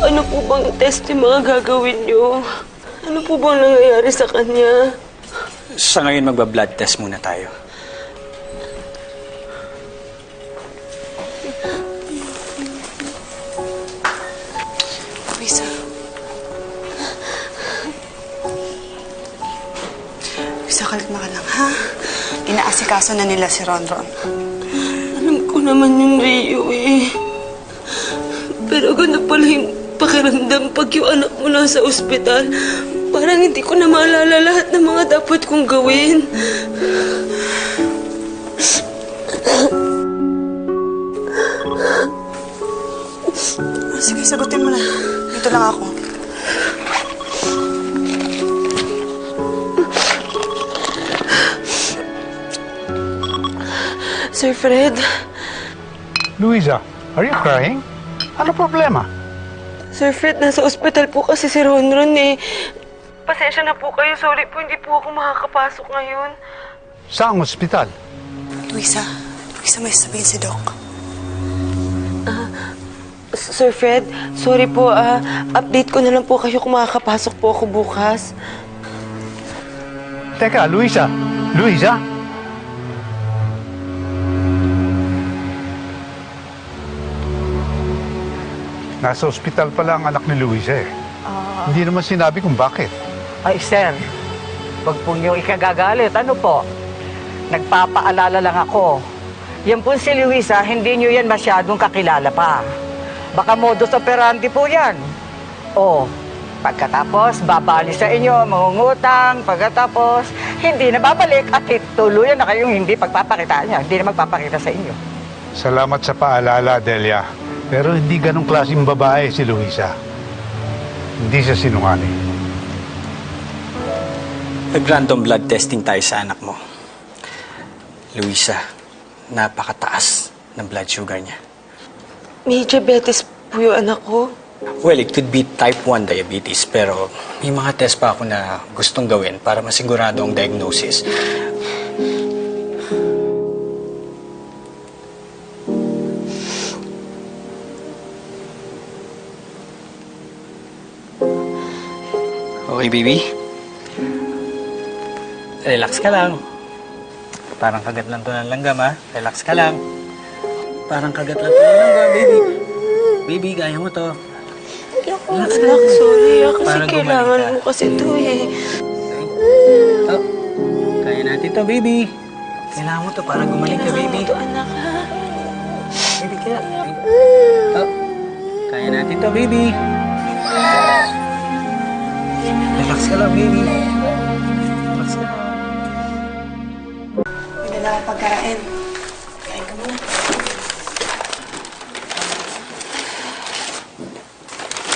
Ano po bang test yung mga gagawin niyo? Ano po bang nangyayari sa kanya? Sa ngayon, magba-blood test muna tayo. Luisa. Luisa, kalma ka lang, ha? Inaasikaso na nila si Ronron. Alam ko naman yung Rio eh. Pero gano'n pala yung pakiramdam pag yung anak mo nasa ospital. Parang hindi ko na maalala lahat ng mga dapat kong gawin. Sige, sagutin mo na. Dito lang ako. Sir Fred? Luisa, are you crying? Ano problema? Sir Fred, nasa ospital po kasi si Ronron eh. Pasensya na po kayo. Sorry po, hindi po ako makakapasok ngayon. Saang ospital? Luisa, may sabihin si Doc. Sir Fred, sorry po. Update ko na lang po kayo kung makakapasok po ako bukas. Teka, Luisa? Luisa? Nasa ospital pala ang anak ni Luisa eh. Hindi naman sinabi kung bakit. Ay, sir, wag po niyong ikagagalit. Ano po? Nagpapaalala lang ako. Yan po si Luisa, hindi niyo yan masyadong kakilala pa. Baka modus operandi po yan. O, pagkatapos, babali sa inyo, mangungutang, pagkatapos, hindi na babalik at tuluyan na kayong hindi pagpapakita niya. Hindi na magpapakita sa inyo. Salamat sa paalala, Delia. Pero hindi ganong klaseng babae si Luisa. Hindi siya sinungaling. Nag-random blood testing tayo sa anak mo. Luisa, napakataas ng blood sugar niya. May diabetes po yung anak ko. Well, it could be type 1 diabetes, pero may mga test pa ako na gustong gawin para masigurado ang diagnosis. Okay, baby? Relax ka lang. Parang kagat lang to ng langgam, ha? Relax ka lang. Parang kagat lang to ng langgam, baby. Baby, kaya mo to. Relax ka lang. Sorry kasi Parang kailangan gumaling ka. mo kasi ito eh. Oh, kaya natin to, baby. Kailangan mo to para gumaling ka, baby. Ito anak ha. Baby, kaya. Oh, kaya natin to, baby. Relax ka lang, baby. Relax ka lang. May dala akong pagkain. Kain ka muna.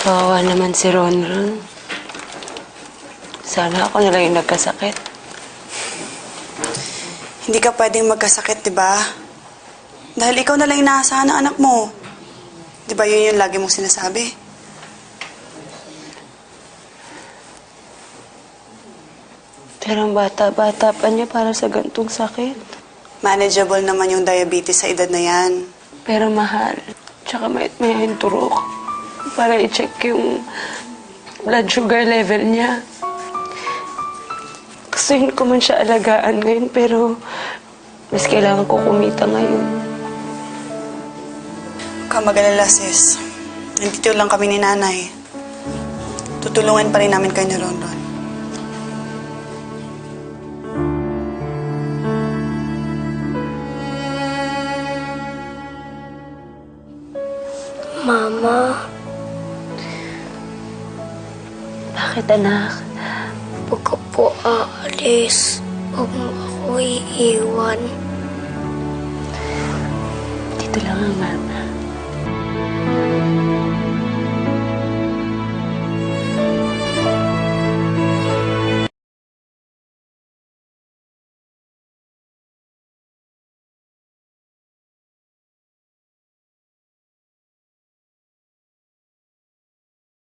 Kawawa naman si Ronron. Sana ako na lang yung nagkasakit. Hindi ka pwedeng magkasakit, di ba? Dahil ikaw na lang inaasahan ng anak mo. Di ba yun yung lagi mong sinasabi? Pero ang bata-bata pa niya para sa gantong sakit. Manageable naman yung diabetes sa edad na yan. Pero mahal. Tsaka may turok. Para i-check yung blood sugar level niya. Gustuin ko man siya alagaan ngayon, pero mas kailangan ko kumita ngayon. Huwag ka mag-alala, sis. Nandito lang kami ni nanay. Tutulungan pa rin namin kayo ni Ronron. Mama, Bakit, anak? huwag ka po aalis. Huwag mo ako iiwan. Dito lang ang mama.